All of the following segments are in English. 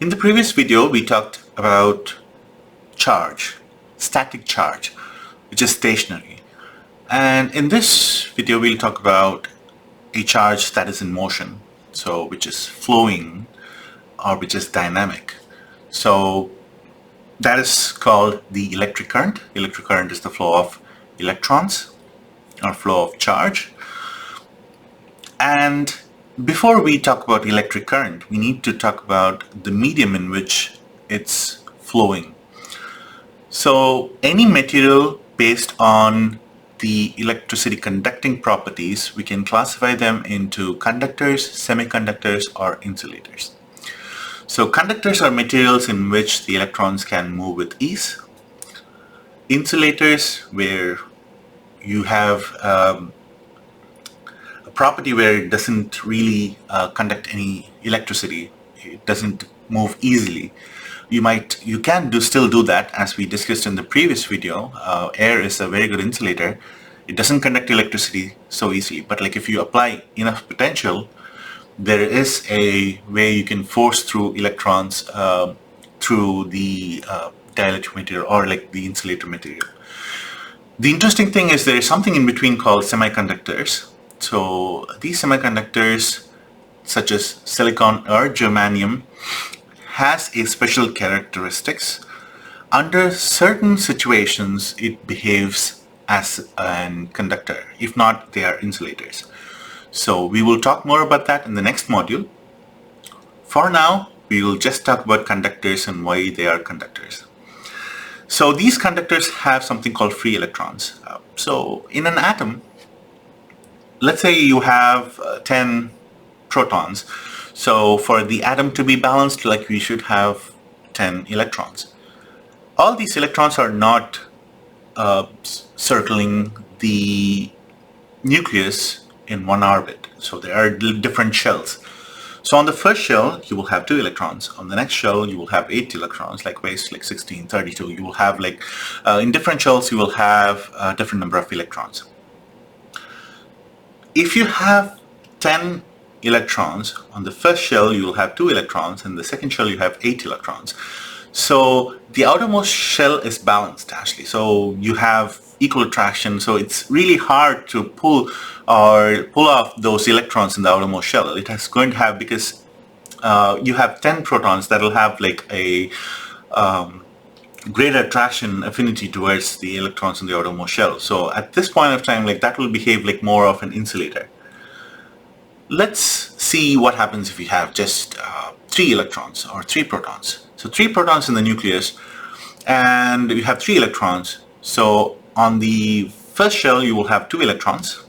In the previous video, we talked about charge, static charge, which is stationary. And in this video, we'll talk about a charge that is in motion, so which is flowing or which is dynamic. So that is called the electric current. Electric current is the flow of electrons or flow of charge. And before we talk about electric current, we need to talk about the medium in which it's flowing. So any material based on the electricity conducting properties, we can classify them into conductors, semiconductors, or insulators. So conductors are materials in which the electrons can move with ease. Insulators, where you have property where it doesn't really conduct any electricity, it doesn't move easily. You can still do that, as we discussed in the previous video. Air is a very good insulator. It doesn't conduct electricity so easily, but like if you apply enough potential, there is a way you can force through electrons through the dielectric material or like the insulator material. The interesting thing is there is something in between called semiconductors. So these semiconductors, such as silicon or germanium, has a special characteristics. Under certain situations, it behaves as a conductor. If not, they are insulators. So we will talk more about that in the next module. For now, we will just talk about conductors and why they are conductors. So these conductors have something called free electrons. So in an atom, let's say you have 10 protons. So for the atom to be balanced, like we should have 10 electrons. All these electrons are not circling the nucleus in one orbit. So there are different shells. So on the first shell, you will have 2 electrons. On the next shell, you will have 8 electrons, like waste, like 16, 32. You will have like, in different shells, you will have a different number of electrons. If you have 10 electrons, on the first shell you will have 2 electrons, and the second shell you have 8 electrons. So the outermost shell is balanced actually. So you have equal attraction. So it's really hard to pull off those electrons in the outermost shell. It is going to have, because you have 10 protons, that will have like a greater attraction affinity towards the electrons in the outermost shell. So at this point of time, like that will behave like more of an insulator. Let's see what happens if you have just 3 electrons or 3 protons. So 3 protons in the nucleus, and you have 3 electrons. So on the first shell you will have 2 electrons,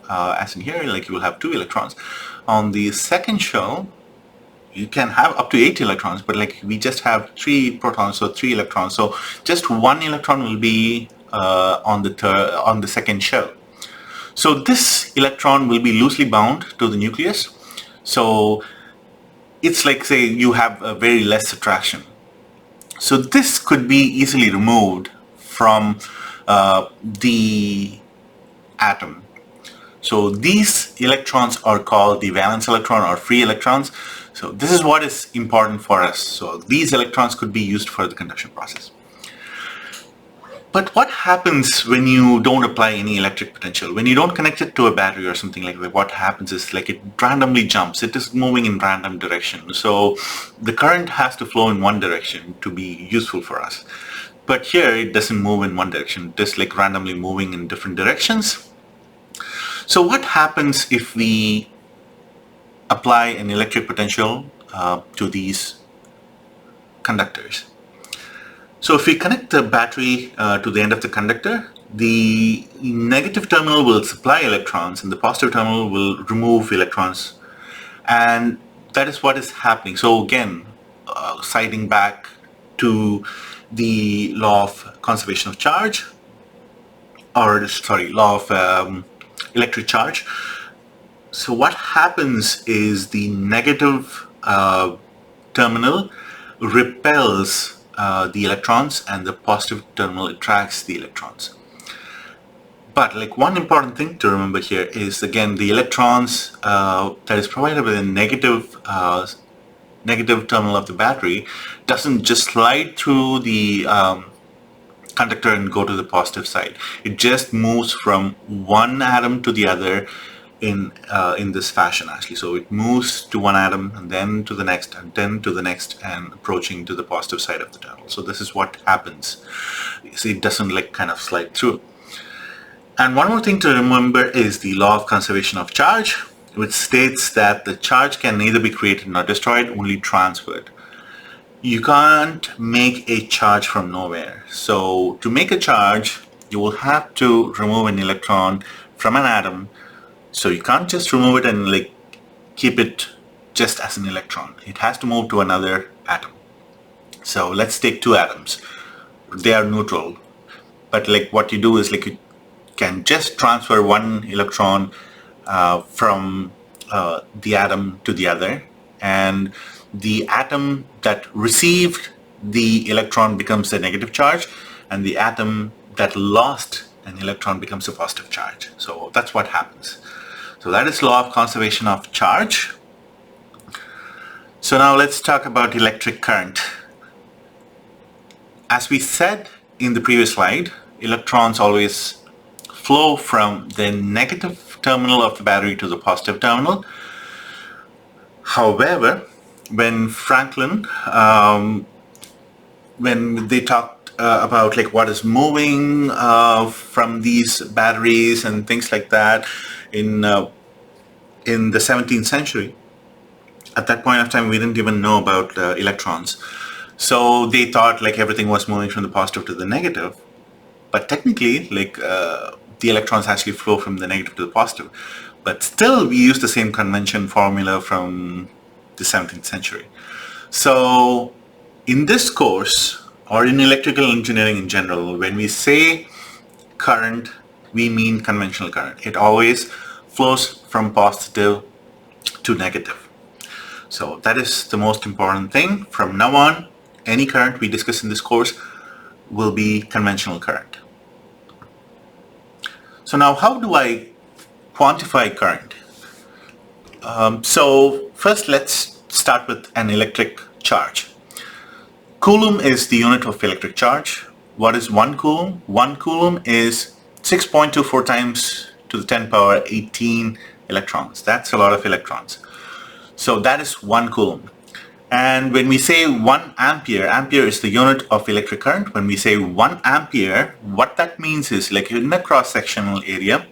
as in here, like you will have 2 electrons. On the second shell you can have up to 8 electrons, but like we just have 3 protons, so 3 electrons. So just 1 electron will be on the second shell. So this electron will be loosely bound to the nucleus. So it's like, say, you have a very less attraction. So this could be easily removed from the atom. So these electrons are called the valence electron or free electrons. So this is what is important for us. So these electrons could be used for the conduction process. But what happens when you don't apply any electric potential? When you don't connect it to a battery or something like that, what happens is like it randomly jumps. It is moving in random direction. So the current has to flow in one direction to be useful for us. But here it doesn't move in one direction. It is like randomly moving in different directions. So what happens if we apply an electric potential to these conductors? So if we connect the battery to the end of the conductor, the negative terminal will supply electrons and the positive terminal will remove electrons. And that is what is happening. So again, citing back to the law of conservation of charge, or sorry, law of electric charge. So what happens is the negative terminal repels the electrons and the positive terminal attracts the electrons. But like one important thing to remember here is, again, the electrons that is provided with a negative negative terminal of the battery doesn't just slide through the conductor and go to the positive side. It just moves from one atom to the other in this fashion actually. So it moves to one atom and then to the next and then to the next and approaching to the positive side of the terminal. So this is what happens. See, it doesn't like kind of slide through. And one more thing to remember is the law of conservation of charge, which states that the charge can neither be created nor destroyed, only transferred. You can't make a charge from nowhere. So to make a charge, you will have to remove an electron from an atom. So you can't just remove it and like keep it just as an electron. It has to move to another atom. So let's take two atoms. They are neutral, but like what you do is like you can just transfer one electron from the atom to the other, and the atom that received the electron becomes a negative charge, and the atom that lost an electron becomes a positive charge. So that's what happens. So that is law of conservation of charge. So now let's talk about electric current. As we said in the previous slide, electrons always flow from the negative terminal of the battery to the positive terminal. However, when Franklin, when they talked about like what is moving from these batteries and things like that in the 17th century, at that point of time we didn't even know about electrons. So they thought like everything was moving from the positive to the negative, but technically like the electrons actually flow from the negative to the positive. But still we use the same convention formula from the 17th century. So in this course, or in electrical engineering in general, when we say current, we mean conventional current. It always flows from positive to negative. So that is the most important thing. From now on, any current we discuss in this course will be conventional current. So now how do I quantify current? So first let's start with an electric charge. Coulomb is the unit of electric charge. What is 1 coulomb? 1 coulomb is 6.24 times to the 10 power 18 electrons. That's a lot of electrons. So that is 1 coulomb. And when we say 1 ampere, ampere is the unit of electric current. When we say 1 ampere, what that means is like in a cross-sectional area,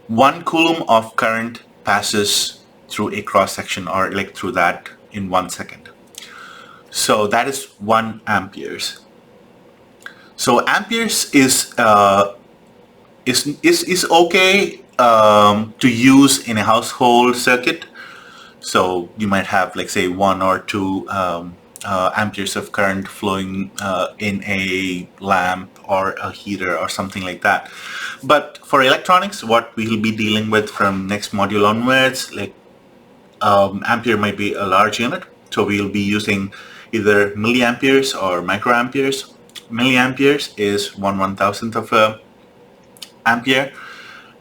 1 coulomb of current passes through a cross-section or like through that in 1 second. So that is 1 amperes. So amperes is okay to use in a household circuit. So you might have like say 1 or 2 amperes of current flowing in a lamp or a heater or something like that. But for electronics, what we will be dealing with from next module onwards, like ampere might be a large unit. So we will be using either milliamperes or microamperes. Milliamperes is 1/1000th of a ampere,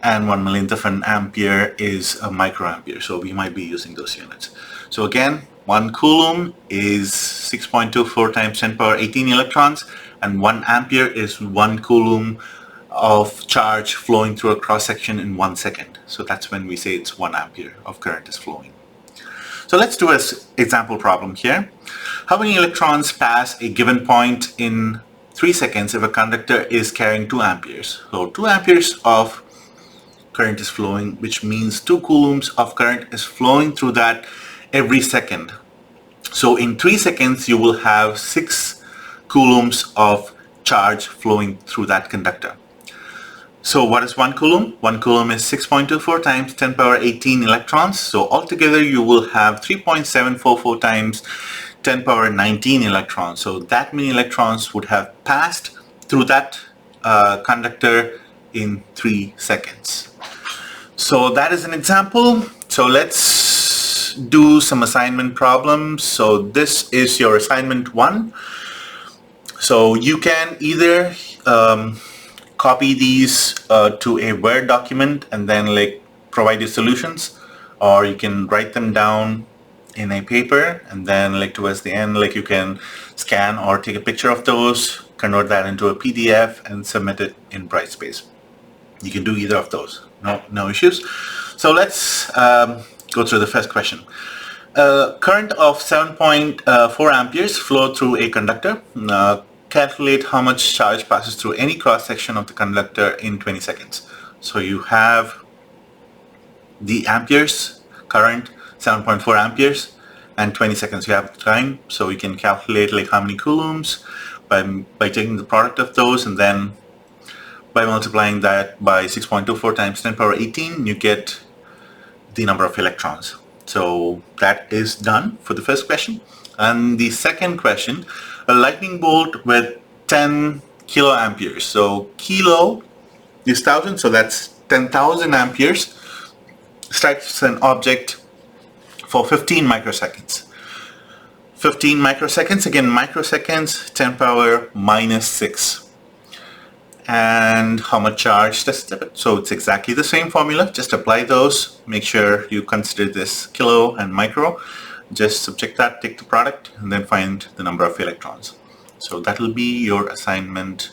and 1 millionth of an ampere is a microampere. So we might be using those units. So again, 1 coulomb is 6.24 times 10 power 18 electrons, and 1 ampere is 1 coulomb of charge flowing through a cross section in 1 second. So that's when we say it's 1 ampere of current is flowing. So let's do an example problem here. How many electrons pass a given point in 3 seconds if a conductor is carrying 2 amperes? So 2 amperes of current is flowing, which means 2 coulombs of current is flowing through that every second. So in 3 seconds, you will have 6 coulombs of charge flowing through that conductor. So what is 1 coulomb? 1 coulomb is 6.24 times 10 power 18 electrons. So altogether you will have 3.744 times 10 power 19 electrons. So that many electrons would have passed through that conductor in 3 seconds. So that is an example. So let's do some assignment problems. So this is your assignment 1. So you can either copy these to a Word document and then like provide your solutions, or you can write them down in a paper, and then like towards the end, like you can scan or take a picture of those, convert that into a PDF and submit it in Brightspace. You can do either of those, no issues. So let's go through the first question. Current of 7.4 amperes flow through a conductor. Calculate how much charge passes through any cross section of the conductor in 20 seconds. So you have the amperes, current 7.4 amperes, and 20 seconds you have time. So you can calculate like how many coulombs by taking the product of those, and then by multiplying that by 6.24 times 10 power 18, you get the number of electrons. So that is done for the first question. And the second question, a lightning bolt with 10 kiloamperes. So kilo is 1000, so that's 10,000 amperes. Strikes an object for 15 microseconds. 15 microseconds, again microseconds, 10 power minus 6. And how much charge does it? So it's exactly the same formula. Just apply those. Make sure you consider this kilo and micro. Just subject that, take the product, and then find the number of electrons. So that will be your assignment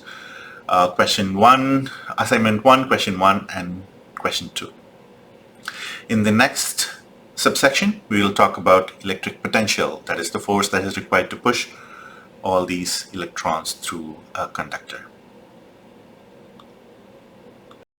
question 1, assignment 1, question 1, and question 2. In the next subsection, we will talk about electric potential. That is the force that is required to push all these electrons through a conductor.